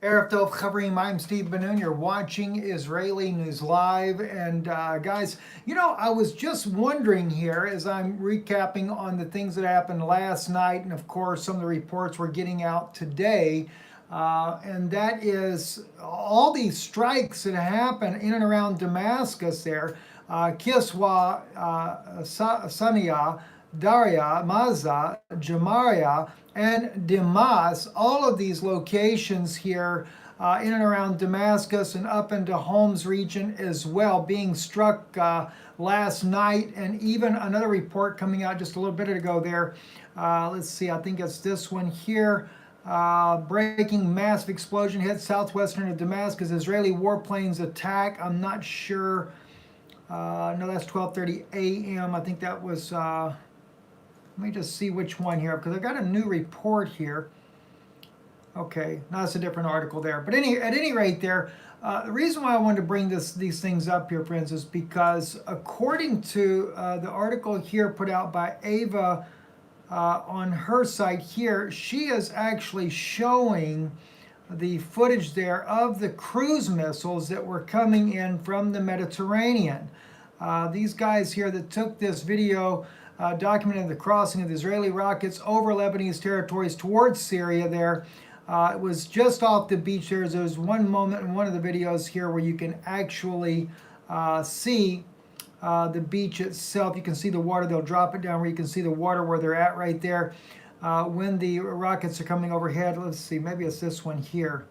Erev Tov Chavrim, I'm Steve Ben-Nun. You're watching Israeli News Live. And guys, I was just wondering here as I'm recapping on the things that happened last night, and of course, some of the reports we're getting out today. And that is all these strikes that happen in and around Damascus there. Kiswa, Sania, Daria, Maza, Jamaria, and Damas, all of these locations here in and around Damascus and up into Homs region as well, being struck last night, and even another report coming out just a little bit ago there. Let's see, I think it's this one here. Breaking massive explosion hit southwestern of Damascus. Israeli warplanes attack. I'm not sure. No, that's 12:30 a.m. I think that was. Let me just see which one here, because I got a new report here. Okay, now that's a different article there. But at any rate there, the reason why I wanted to bring these things up here, friends, is because according to the article here put out by Ava on her site here, she is actually showing the footage there of the cruise missiles that were coming in from the Mediterranean. These guys here that took this video documented the crossing of the Israeli rockets over Lebanese territories towards Syria there. It was just off the beach there. There's one moment in one of the videos here where you can actually see the beach itself. You can see the water. They'll drop it down where you can see the water where they're at right there. When the rockets are coming overhead, let's see, maybe it's this one here.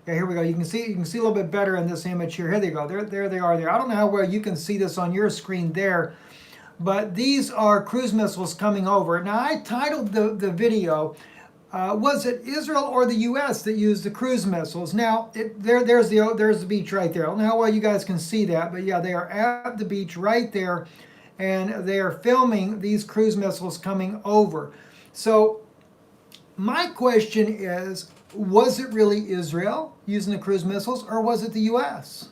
Yeah, here we go. You can see a little bit better in this image here. Here they go. There they are there. I don't know how well you can see this on your screen there, but these are cruise missiles coming over. Now, I titled the video, was it Israel or the U.S. that used the cruise missiles? Now, there's the beach right there. I don't know how well you guys can see that, but yeah, they are at the beach right there, and they are filming these cruise missiles coming over. So my question is, was it really Israel using the cruise missiles, or was it the U.S.?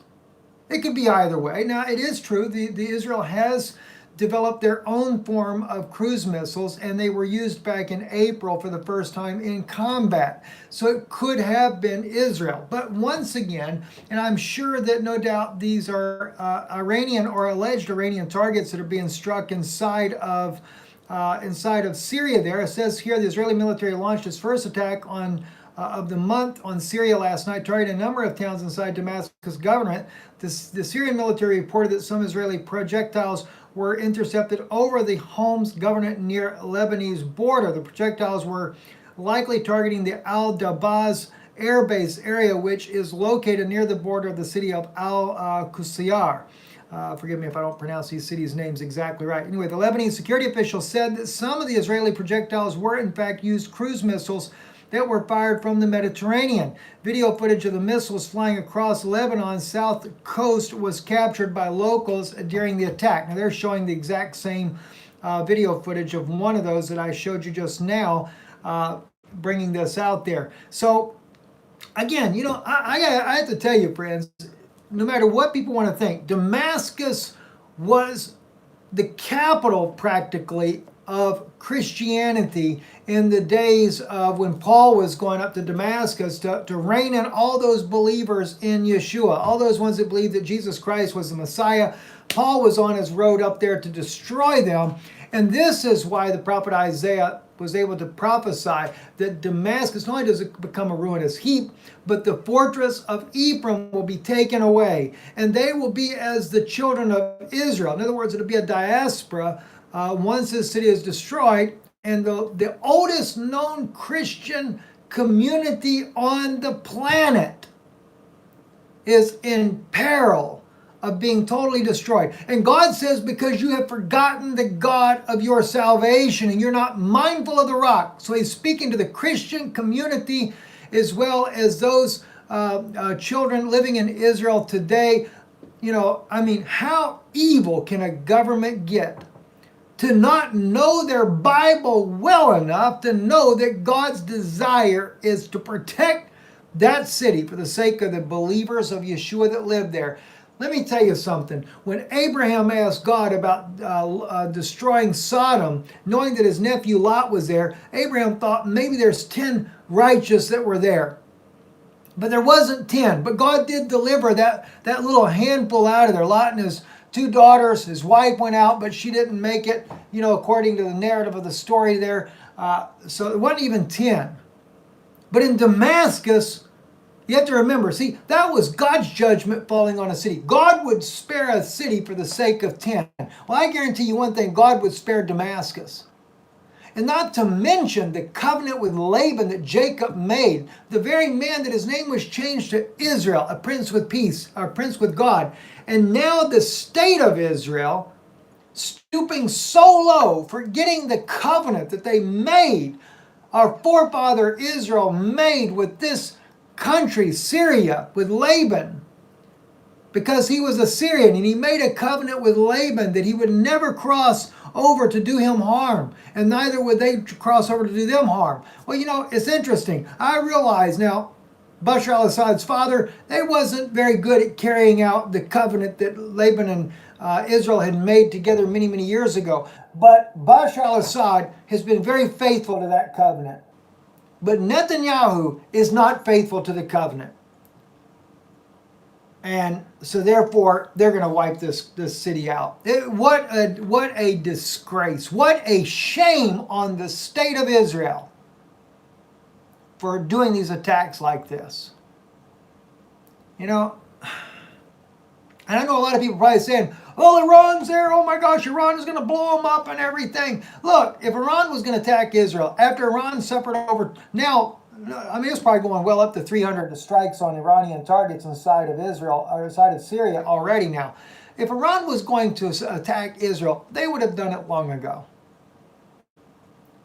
It could be either way. Now, it is true, the Israel has developed their own form of cruise missiles, and they were used back in April for the first time in combat. So it could have been Israel. But once again, and I'm sure that no doubt these are Iranian or alleged Iranian targets that are being struck inside of Syria there. It says here the Israeli military launched its first attack of the month on Syria last night, targeting a number of towns inside Damascus government. The Syrian military reported that some Israeli projectiles were intercepted over the Homs governorate near Lebanese border. The projectiles were likely targeting the Al-Dabaz air base area, which is located near the border of the city of Al-Qusayr. Forgive me if I don't pronounce these cities' names exactly right. Anyway, the Lebanese security official said that some of the Israeli projectiles were in fact used cruise missiles that were fired from the Mediterranean. Video footage of the missiles flying across Lebanon's south coast was captured by locals during the attack. Now they're showing the exact same video footage of one of those that I showed you just now, bringing this out there. So again, I have to tell you, friends, no matter what people want to think, Damascus was the capital practically of Christianity in the days of when Paul was going up to Damascus to rein in all those believers in Yeshua, all those ones that believed that Jesus Christ was the Messiah. Paul was on his road up there to destroy them. And this is why the prophet Isaiah was able to prophesy that Damascus not only does it become a ruinous heap, but the fortress of Ephraim will be taken away, and they will be as the children of Israel. In other words, it'll be a diaspora once this city is destroyed, and the oldest known Christian community on the planet is in peril of being totally destroyed. And God says, because you have forgotten the God of your salvation and you're not mindful of the rock. So he's speaking to the Christian community as well as those children living in Israel today. How evil can a government get to not know their Bible well enough to know that God's desire is to protect that city for the sake of the believers of Yeshua that live there? Let me tell you something. When Abraham asked God about destroying Sodom, knowing that his nephew Lot was there, Abraham thought maybe there's 10 righteous that were there. But there wasn't 10. But God did deliver that little handful out of there. Lot and his two daughters, his wife went out, but she didn't make it, according to the narrative of the story there. So it wasn't even 10. But in Damascus, you have to remember, see, that was God's judgment falling on a city. God would spare a city for the sake of 10. Well, I guarantee you one thing, God would spare Damascus. And not to mention the covenant with Laban that Jacob made, the very man that his name was changed to Israel, a prince with peace, a prince with God. And now the state of Israel, stooping so low, forgetting the covenant that they made, our forefather Israel made with this country, Syria, with Laban, because he was a Syrian, and he made a covenant with Laban that he would never cross over to do him harm, and neither would they cross over to do them harm. Well, it's interesting. I realize now, Bashar al-Assad's father, they wasn't very good at carrying out the covenant that Laban and Israel had made together many, many years ago. But Bashar al-Assad has been very faithful to that covenant. But Netanyahu is not faithful to the covenant. And so therefore, they're going to wipe this city out. What a disgrace. What a shame on the state of Israel for doing these attacks like this. And I know a lot of people probably saying, oh, Iran's there. Oh my gosh, Iran is going to blow them up and everything. Look, if Iran was going to attack Israel, after Iran suffered over, now, it's probably going well up to 300 strikes on Iranian targets inside of Israel, or inside of Syria already now. If Iran was going to attack Israel, they would have done it long ago.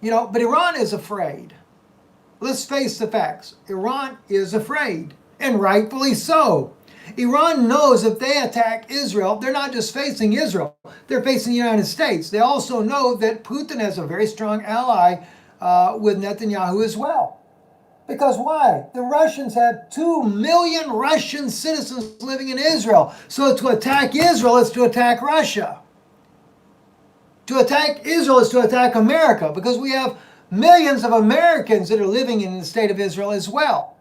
But Iran is afraid. Let's face the facts. Iran is afraid, and rightfully so. Iran knows if they attack Israel, they're not just facing Israel, they're facing the United States. They also know that Putin has a very strong ally with Netanyahu as well. Because why? The Russians have 2 million Russian citizens living in Israel. So to attack Israel is to attack Russia. To attack Israel is to attack America, because we have millions of Americans that are living in the state of Israel as well.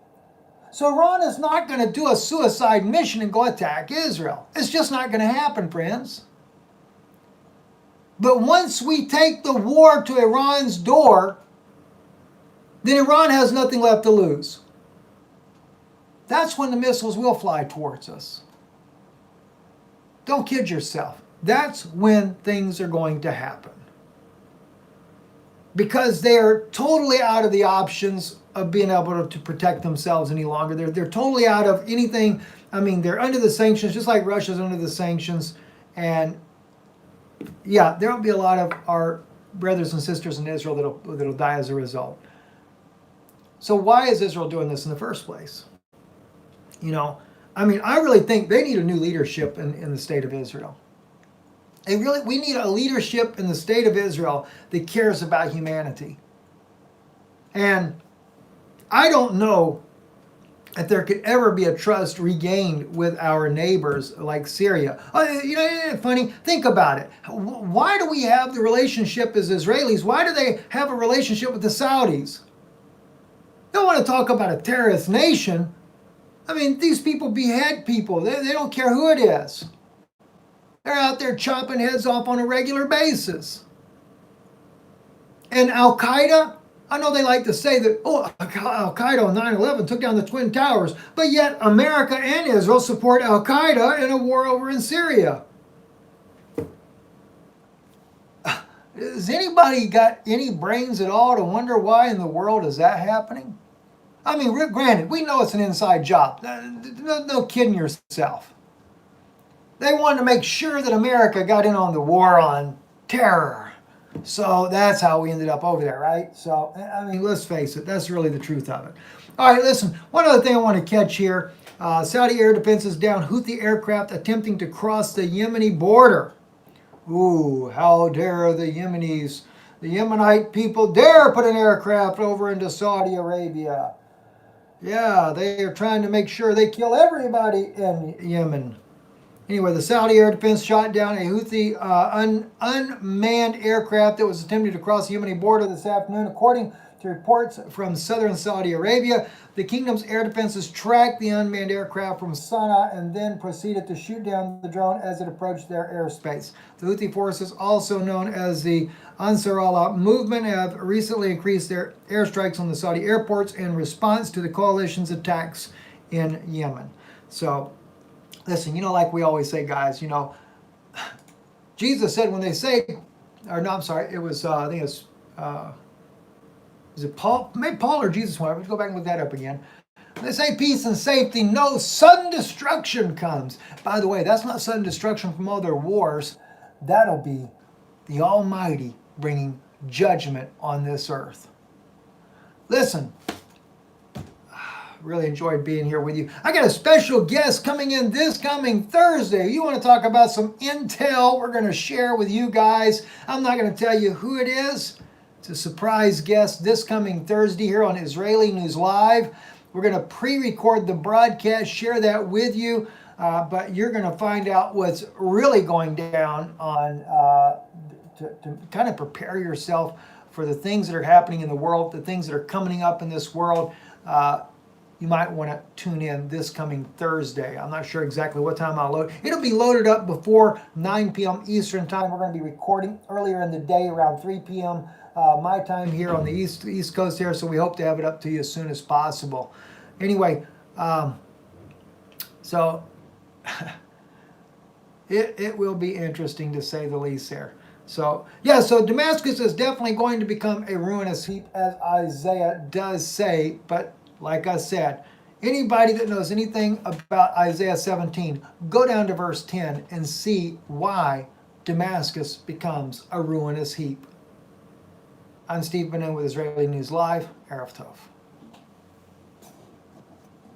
So Iran is not going to do a suicide mission and go attack Israel. It's just not going to happen, friends. But once we take the war to Iran's door, then Iran has nothing left to lose. That's when the missiles will fly towards us. Don't kid yourself. That's when things are going to happen. Because they're totally out of the options of being able to protect themselves any longer. They're totally out of anything. They're under the sanctions, just like Russia's under the sanctions. And yeah, there will be a lot of our brothers and sisters in Israel that'll die as a result. So why is Israel doing this in the first place? I really think they need a new leadership in the state of Israel. We need a leadership in the state of Israel that cares about humanity. And I don't know if there could ever be a trust regained with our neighbors like Syria. Isn't it funny? Think about it. Why do we have the relationship as Israelis? Why do they have a relationship with the Saudis? You don't want to talk about a terrorist nation. These people behead people. They don't care who it is. They're out there chopping heads off on a regular basis. And Al-Qaeda, I know they like to say that, Al-Qaeda on 9/11 took down the Twin Towers, but yet America and Israel support Al-Qaeda in a war over in Syria. Has anybody got any brains at all to wonder why in the world is that happening? Granted, we know it's an inside job. No kidding yourself. They wanted to make sure that America got in on the war on terror. So that's how we ended up over there, right? So, let's face it, that's really the truth of it. All right, listen, one other thing I want to catch here. Saudi air defenses down Houthi aircraft attempting to cross the Yemeni border. Ooh, how dare the Yemenite people dare put an aircraft over into Saudi Arabia. Yeah, they are trying to make sure they kill everybody in Yemen. Anyway, the Saudi air defense shot down a Houthi unmanned aircraft that was attempting to cross the Yemeni border this afternoon. According to to reports from southern Saudi Arabia. The kingdom's air defenses tracked the unmanned aircraft from Sana'a and then proceeded to shoot down the drone as it approached their airspace. The Houthi forces, also known as the Ansar Allah movement, have recently increased their airstrikes on the Saudi airports in response to the coalition's attacks in Yemen. So, listen, like we always say, guys, Jesus said when they say, or no, I'm sorry, it was, I think it's, is it Paul? Maybe Paul or Jesus, whatever. Let's go back and look that up again. When they say peace and safety, no sudden destruction comes. By the way, that's not sudden destruction from other wars. That'll be the Almighty bringing judgment on this earth. Listen, really enjoyed being here with you. I got a special guest coming in this coming Thursday. You want to talk about some intel we're going to share with you guys. I'm not going to tell you who it is. It's a surprise guest this coming Thursday here on Israeli News Live. We're going to pre-record the broadcast, share that with you, but you're going to find out what's really going down on to kind of prepare yourself for the things that are happening in the world, the things that are coming up in this world. You might want to tune in this coming Thursday. I'm not sure exactly what time I'll load. It'll be loaded up before 9 p.m. Eastern time. We're going to be recording earlier in the day, around 3 p.m. My time here on the East Coast here, so we hope to have it up to you as soon as possible. Anyway, so it will be interesting to say the least there. So, yeah, so Damascus is definitely going to become a ruinous heap, as Isaiah does say, but like I said, anybody that knows anything about Isaiah 17, go down to verse 10 and see why Damascus becomes a ruinous heap. I'm Steve Ben-Nun with Israeli News Live. Erev Tov.